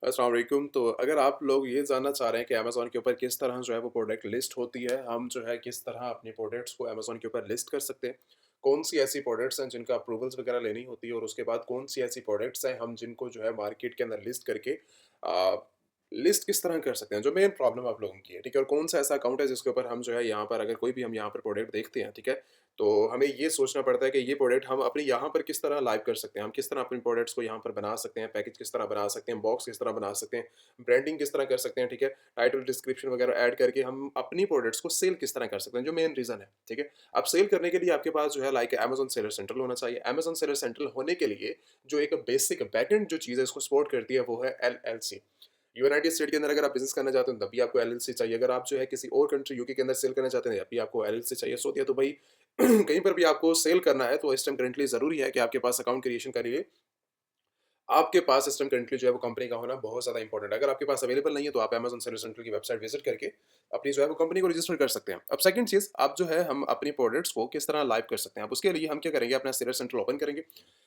अस्सलाम वालेकुम। तो अगर आप लोग ये जानना चाह रहे हैं कि अमेज़न के ऊपर किस तरह जो है वो प्रोडक्ट लिस्ट होती है, हम जो है किस तरह अपने प्रोडक्ट्स को अमेज़न के ऊपर लिस्ट कर सकते हैं, कौन-सी ऐसी प्रोडक्ट्स हैं जिनका अप्रूवल्स वगैरह लेनी होती है और उसके बाद कौन-सी ऐसी प्रोडक्ट्स हैं हम जिनको जो है मार्केट के अंदर लिस्ट करके लिस्ट किस तरह कर सकते हैं, जो मेन प्रॉब्लम आप लोगों की है, ठीक है? और कौन-सा ऐसा अकाउंट है जिसके ऊपर हम जो है यहाँ पर अगर कोई भी हम यहाँ पर प्रोडक्ट देखते हैं, ठीक है? तो हमें ये सोचना पड़ता है कि ये प्रोडक्ट हम अपने यहाँ पर किस तरह लाइव कर सकते हैं, हम किस तरह अपने प्रोडक्ट्स को यहाँ पर बना सकते हैं, पैकेज किस तरह बना सकते हैं, बॉक्स किस तरह बना सकते हैं, ब्रांडिंग किस तरह कर सकते हैं, ठीक है? टाइटल, डिस्क्रिप्शन वगैरह ऐड करके हम अपनी प्रोडक्ट्स को सेल किस तरह कर सकते हैं, जो मेन रीज़न है, ठीक है? अब सेल करने के लिए आपके पास जो है लाइक अमेज़न सेलर सेंट्रल होना चाहिए। अमेज़न सेलर सेंट्रल होने के लिए जो एक बेसिक बैकएंड जो चीज़ है इसको सपोर्ट करती है वो है एलएलसी। यूनाइटेड स्टेट के अंदर अगर आप बिज़नेस करना चाहते हो तब भी आपको एलएलसी चाहिए। अगर आप जो है किसी और कंट्री यूके के अंदर सेल करना चाहते हैं तब भी आपको एलएलसी चाहिए। सो दिया तो भाई कहीं पर भी आपको सेल करना है तो इस टाइम करंटली ज़रूरी है कि आपके पास अकाउंट क्रिएशन के लिए आपके पास सिस्टम करंटली जो है वो कंपनी का होना बहुत ज़्यादा इंपॉर्टेंट है। अगर आपके पास अवेलेबल नहीं है तो आप अमेज़न सेलर सेंट्रल की वेबसाइट विज़िट करके अपनी जो है वो कंपनी को रजिस्टर कर सकते हैं। अब सेकंड चीज़ आप जो है हम अपनी प्रोडक्ट्स को किस तरह लाइव कर सकते हैं। अब उसके लिए हम क्या करेंगे अपना सेलर सेंट्रल ओपन करेंगे।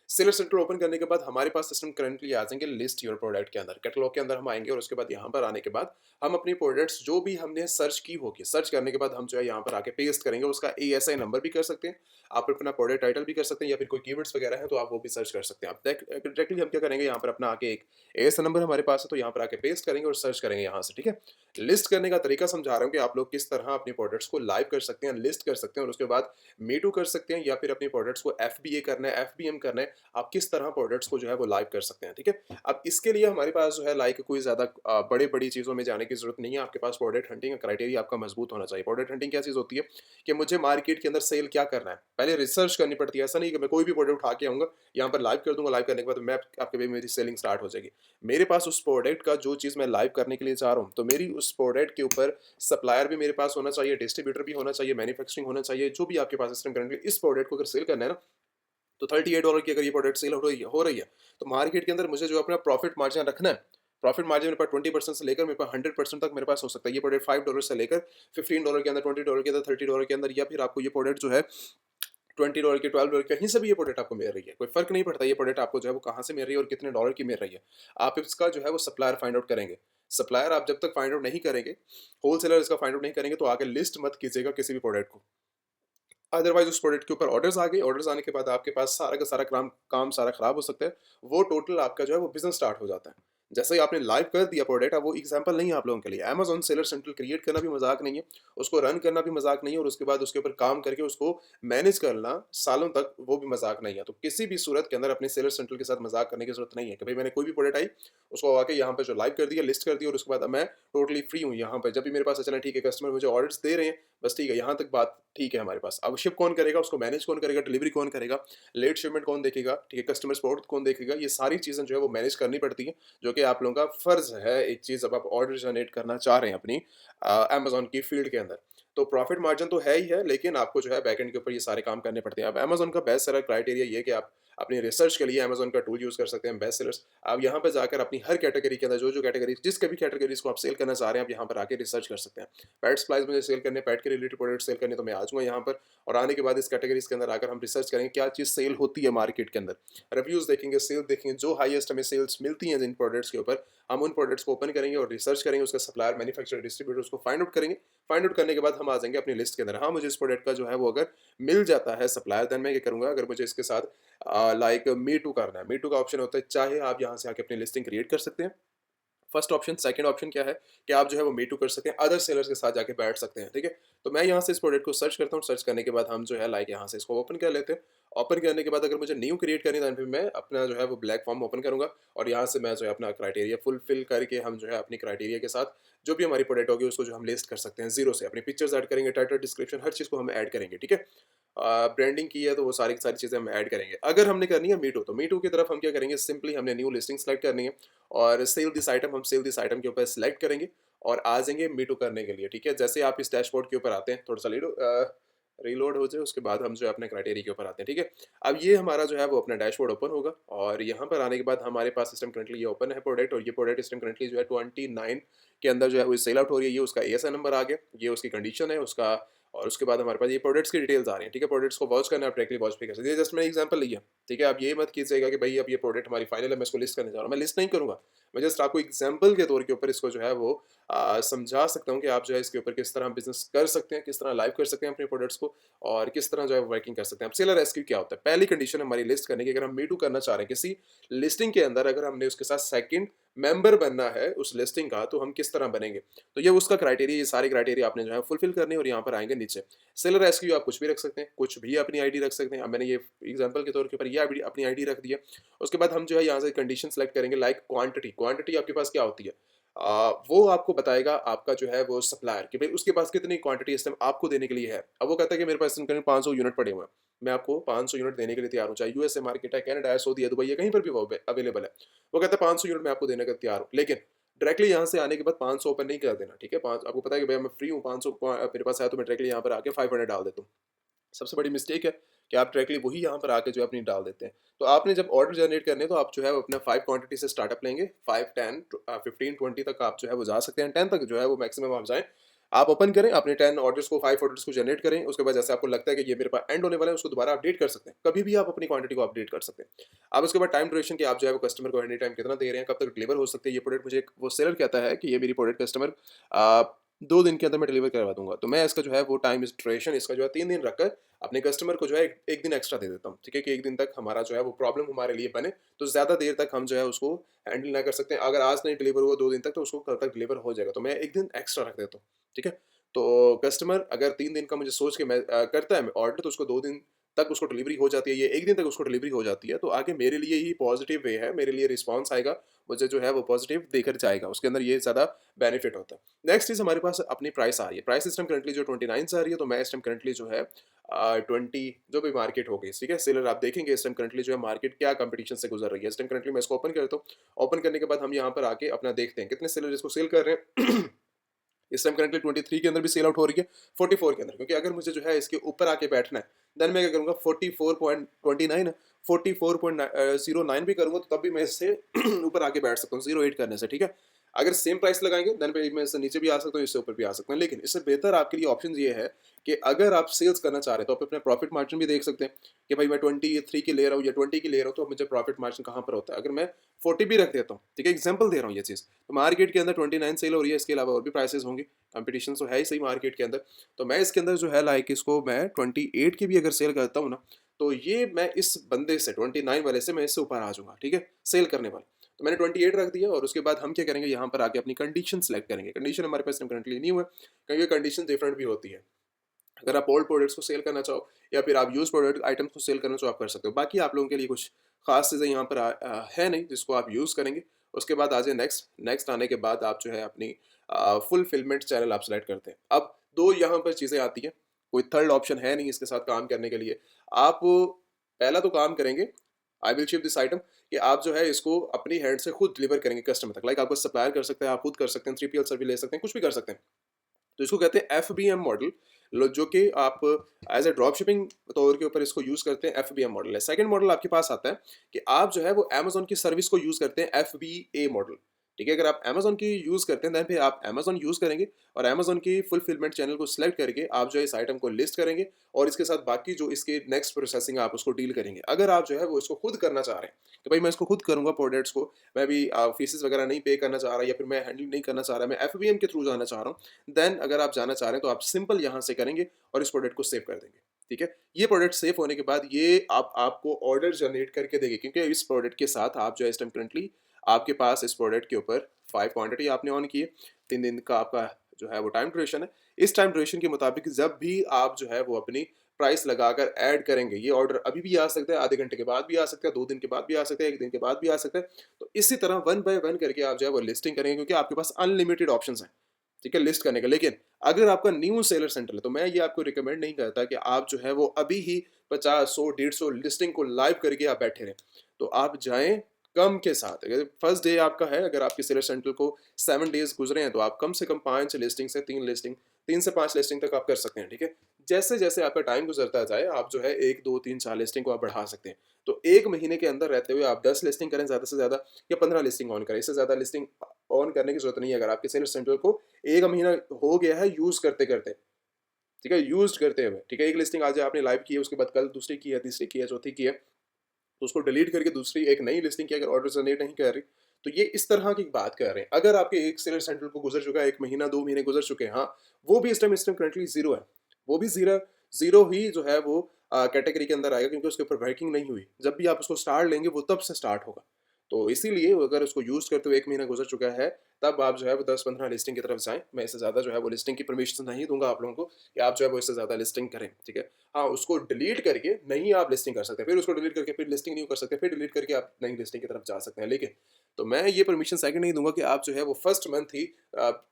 सेलर सेंट्रल ओपन करने के बाद हमारे पास सिस्टम करंटली आ जाएँगे लिस्ट योर प्रोडक्ट के अंदर। कैटलॉग के अंदर हम आएँगे और उसके बाद यहाँ पर आने के बाद हम अपनी प्रोडक्ट्स जो भी हमने सर्च की होगी, सर्च करने के बाद हम जो है यहाँ पर आके पेस्ट करेंगे। उसका एएसआई नंबर भी कर सकते हैं। आप अपना प्रोडक्ट टाइटल भी कर सकते हैं या फिर कोई कीवर्ड्स वगैरह है तो आप वो भी सर्च कर सकते हैं। आप डायरेक्टली हम क्या करेंगे यहाँ पर अपना आके एक एएसआई नंबर हमारे पास है तो यहाँ पर आके पेस्ट करेंगे और सर्च करेंगे यहाँ से, ठीक है? लिस्ट करने का तरीका समझा रहा हूँ कि आप लोग किस तरह अपनी प्रोडक्ट्स को लाइव कर सकते हैं, लिस्ट कर सकते हैं और उसके बाद मी टू कर सकते हैं या फिर अपनी प्रोडक्ट्स को एफबीए करना है, एफबीएम करना है, आप किस तरह प्रोडक्ट्स को जो है वो लाइव कर सकते हैं, ठीक है? अब इसके लिए हमारे पास जो है लाइक कोई ज़्यादा बड़ी-बड़ी चीज़ों में जाने की ज़रूरत नहीं है, आपके पास प्रोडक्ट हंटिंग का क्राइटेरिया आपका मजबूत होना चाहिए। प्रोडक्ट हंटिंग क्या चीज़ होती है कि मुझे मार्केट के अंदर सेल क्या करना है, पहले रिसर्च करनी पड़ती है। ऐसा नहीं कि मैं कोई भी प्रोडक्ट उठा के आऊँगा, यहाँ पर लाइव कर दूँगा, लाइव करने के बाद मैं आपके भी मेरी सेलिंग स्टार्ट हो जाएगी। मेरे पास उस प्रोडक्ट का जो चीज़ मैं लाइव करने के लिए चाह रहा हूँ, तो मेरी उस प्रोडक्ट के ऊपर सप्लायर भी मेरे पास होना चाहिए, डिस्ट्रीब्यूटर भी होना चाहिए, मैन्युफैक्चरिंग होना चाहिए, जो भी आपके पास सिस्टम करंटली इस प्रोडक्ट को अगर सेल करना है ना, तो $38 की अगर ये प्रोडक्ट सेल हो रही है, तो मार्केट के अंदर मुझे जो अपना प्रॉफिट मार्जिन रखना है, प्रॉफिट मार्जिन मेरे पास 20% से लेकर मेरे पास 100% तक मेरे पास हो सकता है। ये प्रोडक्ट $5 से लेकर $15 के अंदर, $20 के अंदर, $30 के अंदर या फिर आपको ये प्रोडक्ट जो है $20 की, $12 कहीं से भी ये प्रोडक्ट आपको मिल रही है। कोई फ़र्क नहीं पड़ता ये प्रोडक्ट आपको जो है वो कहाँ से मिल रही है और कितने डॉलर की मिल रही है। आप इसका जो है वो सप्लायर फाइंड आउट करेंगे। सप्लायर आप जब तक फाइंड आउट नहीं करेंगे, होलसेलर इसका फाइंड आउट नहीं करेंगे तो आगे लिस्ट मत कीजिएगा किसी भी प्रोडक्ट को। अदरवाइज़ उस प्रोडक्ट के ऊपर ऑर्डर्स आ गए, ऑर्डर्स आने के बाद आपके पास सारा का सारा काम सारा खराब हो सकता है। वो टोटल आपका जो है वो बिज़नेस स्टार्ट हो जाता है। जैसे ही आपने लाइव कर दिया प्रोडक्ट, अब वो एग्ज़ाम्पल नहीं है आप लोगों के लिए। अमेज़न सेलर सेंट्रल क्रिएट करना भी मज़ाक नहीं है, उसको रन करना भी मज़ाक नहीं है और उसके बाद उसके ऊपर काम करके उसको मैनेज करना सालों तक वो भी मज़ाक नहीं है। तो किसी भी सूरत के अंदर अपने सेलर सेंट्रल के साथ मज़ाक करने की ज़रूरत नहीं है कि भई मैंने कोई भी प्रोडक्ट आई, उसको आके यहाँ पे जो लाइव कर दिया, लिस्ट कर दिया और उसके बाद अब मैं टोटली फ्री हूँ यहाँ पे। जब भी मेरे पास चलें ठीक है, कस्टमर मुझे ऑर्डर्स दे रहे हैं, बस ठीक है, यहाँ तक बात ठीक है हमारे पास। अब शिप कौन करेगा, उसको मैनेज कौन करेगा, डिलीवरी कौन करेगा, लेट शिपमेंट कौन देखेगा, ठीक है, कस्टमर सपोर्ट कौन देखेगा, ये सारी चीज़ें जो है वो मैनेज करनी पड़ती हैं, जो कि आप लोगों का फ़र्ज़ है एक चीज़ जब आप ऑर्डर जनरेट करना चाह रहे हैं अपनी अमेज़न की फ़ील्ड के अंदर। तो प्रॉफ़िट मार्जिन तो है ही है, लेकिन आपको जो है बैकएंड के ऊपर ये सारे काम करने पड़ते हैं। अब अमेज़न का बेस्ट सेलर क्राइटेरिया ये है कि आप अपनी रिसर्च के लिए अमेज़न का टूल यूज़ कर सकते हैं, बेस्ट सेलर्स। आप यहाँ पे जाकर अपनी हर कैटेगरी के अंदर जो-जो कैटेगरी जिस भी कैटेगरीज़ को आप सेल करना चाह रहे हैं, आप यहाँ पर आके रिसर्च कर सकते हैं। पेट सप्लाइज़ मुझे सेल करने, पेट के रिलेटेड प्रोडक्ट सेल करने तो मैं आ जाऊँगा यहाँ पर और आने के बाद इस कैटेगरीज़ के अंदर आकर हम रिसर्च करेंगे क्या चीज़ सेल होती है मार्केट के अंदर। रिव्यूज़ देखेंगे, सेल देखेंगे, जो हाईएस्ट हमें सेल्स मिलती हैं जिन प्रोडक्ट्स के ऊपर, हम उन प्रोडक्ट्स को ओपन करेंगे और रिसर्च करेंगे, उसका सप्लायर, मैन्युफैक्चरर, डिस्ट्रीब्यूटर उसको फाइंड आउट करेंगे। फाइंड आउट करने के बाद हम आ जाएँगे अपनी लिस्ट के अंदर। हाँ, मुझे इस प्रोडक्ट का जो है वो अगर मिल जाता है सप्लायर देन मैं क्या करूँगा अगर मुझे इसके साथ लाइक मी टू करना है। मी टू का ऑप्शन होता है चाहे आप यहाँ से आके अपनी लिस्टिंग क्रिएट कर सकते हैं। फर्स्ट ऑप्शन, सेकंड ऑप्शन क्या है कि आप जो है वो मी टू कर सकते हैं, अदर सेलर्स के साथ जाके बैठ सकते हैं, ठीक है? तो मैं यहाँ से इस प्रोडक्ट को सर्च करता हूँ, सर्च करने के बाद हम जो है लाइक यहाँ से इसको ओपन कर लेते हैं। ओपन करने के बाद अगर मुझे न्यू क्रिएट करनी है तो फिर मैं अपना जो है वो ब्लैक फॉर्म ओपन करूँगा और यहाँ से मैं जो है अपना क्राइटेरिया फुलफिल करके हम जो है अपनी क्राइटेरिया के साथ जो भी हमारी प्रोडक्ट होगी उसको जो हम लिस्ट कर सकते हैं ज़ीरो से। अपनी पिक्चर्स ऐड करेंगे, टाइटल, डिस्क्रिप्शन हर चीज़ को हम ऐड करेंगे, ठीक है? ब्रांडिंग की है तो वो सारी की सारी चीज़ें हम ऐड करेंगे। अगर हमने करनी है मी टू, तो मी टू की तरफ हम क्या करेंगे सिंपली हमने न्यू लिस्टिंग सेलेक्ट करनी है और सेल दिस आइटम हम सेल दिस आइटम के ऊपर सेलेक्ट करेंगे और आ जाएँगे मी टू करने के लिए, ठीक है? जैसे आप इस डैशबोर्ड के ऊपर आते हैं, थोड़ा-सा रीलोड हो जाए उसके बाद हम जो है अपने क्राइटेरिया के ऊपर आते हैं, ठीक है? अब ये हमारा जो है वो अपना डैशबोर्ड ओपन होगा और यहाँ पर आने के बाद हमारे पास सिस्टम करंटली ये ओपन है प्रोडक्ट और ये प्रोडक्ट सिस्टम करंटली जो है 29 के अंदर जो है वो सेल आउट हो रही है, ये उसका एएसआई नंबर आ गया, ये उसकी कंडीशन है, उसका और उसके बाद हमारे पास ये प्रोडक्ट्स की डिटेल्स आ रही हैं, ठीक है? प्रोडक्ट्स को वॉच करना है, आप डायरेक्टली वॉच भी कर सकते हैं। ये जस्ट मैंने एग्जांपल लिया, ठीक है? आप ये मत कीजिएगा कि भई अब ये प्रोडक्ट हमारी फाइनल है, मैं इसको लिस्ट करने जा रहा हूँ। मैं लिस्ट नहीं करूँगा। मैं जस्ट आपको एग्जांपल के तौर के ऊपर इसको जो है वो समझा सकता हूँ कि आप जो है इसके ऊपर किस तरह बिज़नेस कर सकते हैं, किस तरह लाइव कर सकते हैं अपने प्रोडक्ट्स को और किस तरह जो है वर्किंग कर सकते हैं। अब सेलर रेस्क्यू क्या होता है? पहली कंडीशन हमारी लिस्ट करने की, अगर हम मी टू करना चाह रहे हैं किसी लिस्टिंग के अंदर, अगर हमने उसके साथ सेकंड मेंबर बनना है उस लिस्टिंग का, तो हम किस तरह बनेंगे? तो ये उसका क्राइटेरिया, ये सारे क्राइटेरिया आपने जो है फुलफिल करने हैं और यहाँ पर आएँगे नीचे। सेलर रेस्क्यू आप कुछ भी रख सकते हैं, कुछ भी अपनी आईडी रख सकते हैं। अब मैंने ये एग्जांपल के तौर के ऊपर ये आईडी अपनी आईडी रख दी है। उसके बाद हम जो है यहाँ से कंडीशन सेलेक्ट करेंगे लाइक क्वांटिटी। क्वांटिटी आपके पास क्या होती है? वो आपको बताएगा आपका जो है वो सप्लायर कि भाई उसके पास कितनी क्वांटिटी इस टाइम आपको देने के लिए है। अब वो कहता है कि मेरे पास करीब 500 यूनिट पड़े हुए हैं। मैं आपको 500 यूनिट देने के लिए तैयार हूँ, चाहे यूएसए मार्केट है, कनाडा है, सऊदी है, दुबई है, कहीं पर भी वो अवेलेबल है। वो कहता है 500 यूनिट मैं आपको देने को तैयार हूँ, लेकिन डायरेक्टली यहाँ से आने के बाद 500 ओपन नहीं कर देना, ठीक है? 5 आपको पता है कि भैया मैं फ्री हूँ, 500 मेरे पास है, तो मैं डायरेक्टली यहाँ पर आके 500 डाल देता हूँ। सबसे बड़ी मिस्टेक है कि आप डायरेक्टली वही यहाँ पर आके जो है अपनी डाल देते हैं। तो आपने जब ऑर्डर जनरेट करने हैं तो आप जो है वो अपना 5 क्वांटिटी से स्टार्टअप लेंगे, 5, 10 15, 20 तक आप जो है वो जा सकते हैं, 10 तक जो है वो मैक्सिमम आप जाएँ। आप ओपन करें अपने 10 ऑर्डर्स को, 5 ऑर्डर्स को जनरेट करें, उसके बाद जैसे आपको लगता है कि ये मेरे पास एंड होने वाला है, उसको दोबारा अपडेट कर सकते हैं। कभी भी आप अपनी क्वांटिटी को अपडेट कर सकते हैं। अब उसके बाद टाइम ड्यूरेशन कि आप जो है वो कस्टमर को एनी टाइम कितना दे रहे हैं, कब तक डिलीवर हो सकते हैं ये प्रोडक्ट। मुझे वो सेलर कहता है कि ये मेरी प्रोडक्ट कस्टमर अ, 2 दिन के अंदर मैं डिलीवर करवा दूँगा। तो मैं इसका जो है वो टाइम इस ड्यूरेशन इसका जो है 3 दिन रखकर अपने कस्टमर को जो है 1 दिन एक्स्ट्रा दे देता हूँ, ठीक है? कि 1 दिन तक हमारा जो है वो प्रॉब्लम हमारे लिए बने, तो ज़्यादा देर तक हम जो है उसको हैंडल ना कर सकते हैं। अगर आज नहीं डिलीवर हुआ 2 दिन तक, तो उसको कल तक डिलीवर हो जाएगा। तो मैं 1 दिन एक्स्ट्रा रख देता हूँ, ठीक है? तो कस्टमर अगर 3 दिन का मुझे सोच के मैं करता है ऑर्डर, तो उसको 2 दिन तक उसको डिलीवरी हो जाती है, ये 1 दिन तक उसको डिलीवरी हो जाती है, तो आगे मेरे लिए ही पॉज़िटिव वे है, मेरे लिए रिस्पॉन्स आएगा, मुझे जो है वो पॉज़िटिव देकर जाएगा, उसके अंदर ये ज़्यादा बेनिफिट होता है। नेक्स्ट चीज़ हमारे पास अपनी प्राइस आ रही है, प्राइस इस टाइम करंटली जो 29 से आ रही है, तो मैं इस टाइम करंटली जो है 20 जो भी मार्केट हो गई, ठीक है? सेलर आप देखेंगे इस टाइम करंटली जो है मार्केट क्या कॉम्पिटिशन से गुज़र रही है। इस टाइम करंटली मैं इसको ओपन करता हूँ, ओपन करने के बाद हम यहाँ पर आके अपना देखते हैं, कितने सेलर इसको सेल कर रहे हैं। इस टाइम करंटली 23 के अंदर भी सेल आउट हो रही है, 44 के अंदर, क्योंकि अगर मुझे जो है इसके ऊपर आके बैठना है, देन मैं क्या करूँगा 44.29 44.09 भी करूँगा तो तब भी मैं इससे ऊपर आके बैठ सकता हूँ 08 करने से, ठीक है? अगर सेम प्राइस लगाएँगे देन मैं इससे नीचे भी आ सकता हूँ, इससे ऊपर भी आ सकता हूँ। लेकिन इससे बेहतर आपके लिए ऑप्शन ये है कि अगर आप सेल्स करना चाह रहे हैं तो आप अपना प्रॉफिट मार्जिन भी देख सकते हैं कि भाई मैं 23 की ले रहा हूँ या 20 की ले रहा हूँ, तो मुझे प्रॉफिट मार्जिन कहाँ पर होता है। अगर मैं 40 भी रख देता हूँ, ठीक है? एग्जांपल दे रहा हूँ ये चीज़। तो मार्केट के अंदर 29 सेल हो रही है, इसके अलावा और भी प्राइसेज़ होंगे, कॉम्पिटिशन तो है ही सही मार्केट के अंदर। तो मैं इसके अंदर जो है लाइक इसको मैं 28 की भी अगर सेल करता हूँ ना, तो ये मैं इस बंदे से 29 वाले से मैं इससे ऊपर आ जाऊँगा, ठीक है? सेल करने वाले। तो मैंने 28 रख दिया और उसके बाद हम क्या करेंगे, यहाँ पर आके अपनी कंडीशन सेलेक्ट करेंगे। कंडीशन हमारे पास करंटली नहीं हुआ, क्योंकि कंडीशन डिफरेंट भी होती है। अगर आप ओल्ड प्रोडक्ट्स को सेल करना चाहो या फिर आप यूज़ प्रोडक्ट आइटम्स को सेल करना चाहो, आप कर सकते हो। बाकी आप लोगों के लिए कुछ खास चीज़ें यहाँ पर है नहीं जिसको आप यूज़ करेंगे। उसके बाद आ जाए नेक्स्ट, नेक्स्ट आने के बाद आप जो है अपनी फुलफिलमेंट चैनल आप सेलेक्ट करते हैं। अब 2 यहाँ पर चीज़ें आती हैं, कोई थर्ड ऑप्शन है नहीं इसके साथ काम करने के लिए। आप पहला तो काम करेंगे, I will ship this item कि आप जो है इसको अपनी हैंड से खुद डिलीवर करेंगे कस्टमर तक। लाइक आपको सप्लायर कर सकते हैं, आप खुद कर सकते हैं, 3PL सर्विस ले सकते हैं, कुछ भी कर सकते हैं। तो इसको कहते हैं एफबीएम मॉडल, जो कि आप एज ए ड्रॉप शिपिंग तौर के ऊपर इसको यूज़ करते हैं, एफबीएम मॉडल है। सेकंड मॉडल आपके पास आता है कि आप जो है वो अमेज़न की सर्विस को यूज़ करते हैं, एफबीए मॉडल। ठीक है? अगर आप अमेज़न की यूज़ करते हैं, देन फिर आप अमेज़न यूज़ करेंगे और अमेज़न की फुलफिलमेंट चैनल को सिलेक्ट करके आप जो है इस आइटम को लिस्ट करेंगे और इसके साथ बाकी जो इसके नेक्स्ट प्रोसेसिंग है आप उसको डील करेंगे। अगर आप जो है वो इसको खुद करना चाह रहे हैं, कि भाई मैं इसको खुद करूँगा प्रोडक्ट्स को, मैं भी फीसेस वगैरह नहीं पे करना चाह रहा या फिर मैं हैंडल नहीं करना चाह रहा, मैं एफबीएम के थ्रू जाना चाह रहा हूँ, देन अगर आप जाना चाह रहे हैं तो आप सिंपल यहाँ से करेंगे और इस प्रोडक्ट को सेव कर देंगे। ठीक है? ये प्रोडक्ट सेव होने के बाद ये आप आपको ऑर्डर जनरेट करके देंगे, क्योंकि इस प्रोडक्ट के साथ आप जो है इस टाइम करंटली आपके पास इस प्रोडक्ट के ऊपर 5 क्वांटिटी आपने ऑन की है, 3 दिन का आपका जो है वो टाइम ड्यूरेशन है। इस टाइम ड्यूरेशन के मुताबिक जब भी आप जो है वो अपनी प्राइस लगाकर ऐड करेंगे, ये ऑर्डर अभी भी आ सकता है, आधे घंटे के बाद भी आ सकता है, 2 दिन के बाद भी आ सकता है, 1 दिन के बाद भी आ सकता है। तो इसी तरह वन बाय वन करके आप जो है वो लिस्टिंग करेंगे, क्योंकि आपके पास अनलिमिटेड ऑप्शंस हैं, ठीक है, लिस्ट करने का। लेकिन अगर आपका न्यू सेलर सेंटर है, तो मैं ये आपको रिकमेंड नहीं करता कि आप जो है वो अभी ही 50, 100, 150 लिस्टिंग को लाइव करके आप बैठे रहें। तो आप जाएँ कम के साथ। अगर फर्स्ट डे आपका है, अगर आपके सेलर सेंटर को 7 डेज़ गुज़रे हैं, तो आप कम से कम 5 लिस्टिंग से 3 लिस्टिंग, 3 से 5 लिस्टिंग तक आप कर सकते हैं, ठीक है? जैसे-जैसे आपका टाइम गुज़रता जाए, आप जो है 1, 2, 3, 4 लिस्टिंग को आप बढ़ा सकते हैं। तो 1 महीने के अंदर रहते हुए आप 10 लिस्टिंग करें ज़्यादा से ज़्यादा, या 15 लिस्टिंग ऑन करें। इससे ज़्यादा लिस्टिंग ऑन करने की ज़रूरत नहीं है, अगर आपके सेलर सेंटर को 1 महीना हो गया है यूज़ करते-करते। ठीक है? यूज़्ड करते हुए, ठीक है? एक लिस्टिंग आज आपने लाइव की है, उसके बाद कल दूसरी की है, तीसरी की है, चौथी की है, तो उसको डिलीट करके दूसरी एक नई लिस्टिंग की अगर ऑर्डर जनरेट नहीं कर रही, तो ये इस तरह की बात कर रहे हैं। अगर आपके एक सेलर सेंट्रल को गुज़र चुका है, 1 महीना, 2 महीने गुज़र चुके हैं, हाँ, वो भी इस टाइम करंटली ज़ीरो है। वो भी ज़ीरो ही जो है वो कैटेगरी के अंदर आएगा क्योंकि उसके ऊपर वर्किंग नहीं हुई। जब भी आप उसको स्टार्ट लेंगे, वो तब से स्टार्ट होगा। तो इसीलिए अगर उसको यूज़ करते हुए 1 महीना गुज़र चुका है, तब आप जो है वो 10-15 लिस्टिंग की तरफ जाएँ। मैं इससे ज़्यादा जो है वो लिस्टिंग की परमिशन नहीं दूँगा आप लोगों को कि आप जो है वो इससे ज़्यादा लिस्टिंग करें, ठीक है? हाँ, उसको डिलीट करके नहीं आप लिस्टिंग कर सकते, फिर उसको डिलीट करके फिर लिस्टिंग नहीं कर सकते, फिर डिलीट करके आप नई लिस्टिंग की तरफ जा सकते हैं। लेकिन तो मैं ये परमिशन सेकंड नहीं दूँगा कि आप जो है वो फर्स्ट मंथ ही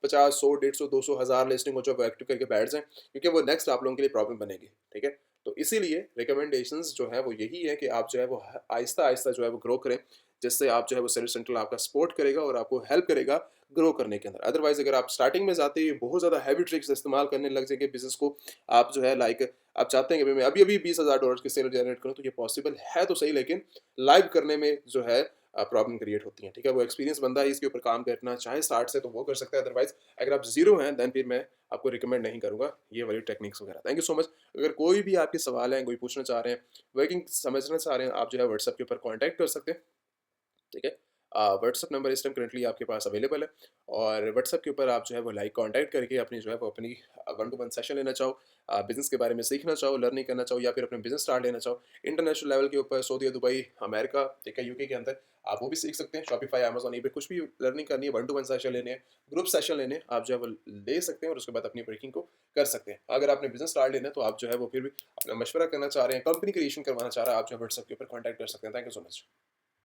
50, 100, 150, 200, 1000 लिस्टिंग को जो है वो एक्टिव करके बैठ जाएँ, क्योंकि वो नेक्स्ट आप लोगों के लिए प्रॉब्लम बनेगी, ठीक है? तो इसीलिए रिकमेंडेशंस जो है वो यही है कि आप जो है वो आहिस्ता-आहिस्ता जो है वो ग्रो करें, जिससे आप जो है वो सेलर सेंट्रल आपका सपोर्ट करेगा और आपको हेल्प करेगा ग्रो करने के अंदर। अदरवाइज़ अगर आप स्टार्टिंग में जाते ही बहुत ज़्यादा हेवी ट्रिक्स इस्तेमाल करने लग जाएँगे बिज़नेस को, आप जो है लाइक आप चाहते हैं कि भई मैं अभी-अभी $20,000 की सेल जनरेट करूँ, तो ये पॉसिबल है तो सही, लेकिन लाइव करने में जो है प्रॉब्लम क्रिएट होती है, ठीक है? वो एक्सपीरियंस बंदा ही इसके ऊपर काम करना चाहे स्टार्ट से तो वो कर सकता है, अदरवाइज़ अगर आप ज़ीरो हैं देन फिर मैं आपको रिकमेंड नहीं करूँगा ये वाली टेक्निक्स वगैरह। Thank you so much. अगर कोई भी आपके सवाल हैं, कोई पूछना चाह रहे हैं, वर्किंग समझना चाह रहे हैं, आप जो है व्हाट्सएप के ऊपर कॉन्टैक्ट कर सकते हैं। ठीक है? व्हाट्सएप नंबर इस टाइम करंटली आपके पास अवेलेबल है और व्हाट्सएप के ऊपर आप जो है वो लाइक कॉन्टैक्ट करके अपनी जो है वो अपनी वन टू वन सेशन लेना चाहो, बिज़नेस के बारे में सीखना चाहो, लर्निंग करना चाहो या फिर अपने बिज़नेस स्टार्ट लेना चाहो, इंटरनेशनल लेवल के ऊपर सऊदी, दुबई, अमेरिका, ठीक है, यूके के अंदर आप वो भी सीख सकते हैं। शॉपिफाई, अमेज़न, ईबे कुछ भी लर्निंग करनी है, वन टू वन सेशन लेने हैं, ग्रुप सेशन लेने हैं, आप जो है वो ले सकते हैं और उसके बाद अपनी वर्किंग को कर सकते हैं। अगर आपने बिज़नेस स्टार्ट लेना है तो आप जो है वो फिर भी अपना मशवरा करना चाह रहे हैं, कंपनी क्रिएशन करवाना चाह रहे हैं, आप जो है व्हाट्सएप के ऊपर कॉन्टैक्ट कर सकते हैं। Thank you so much.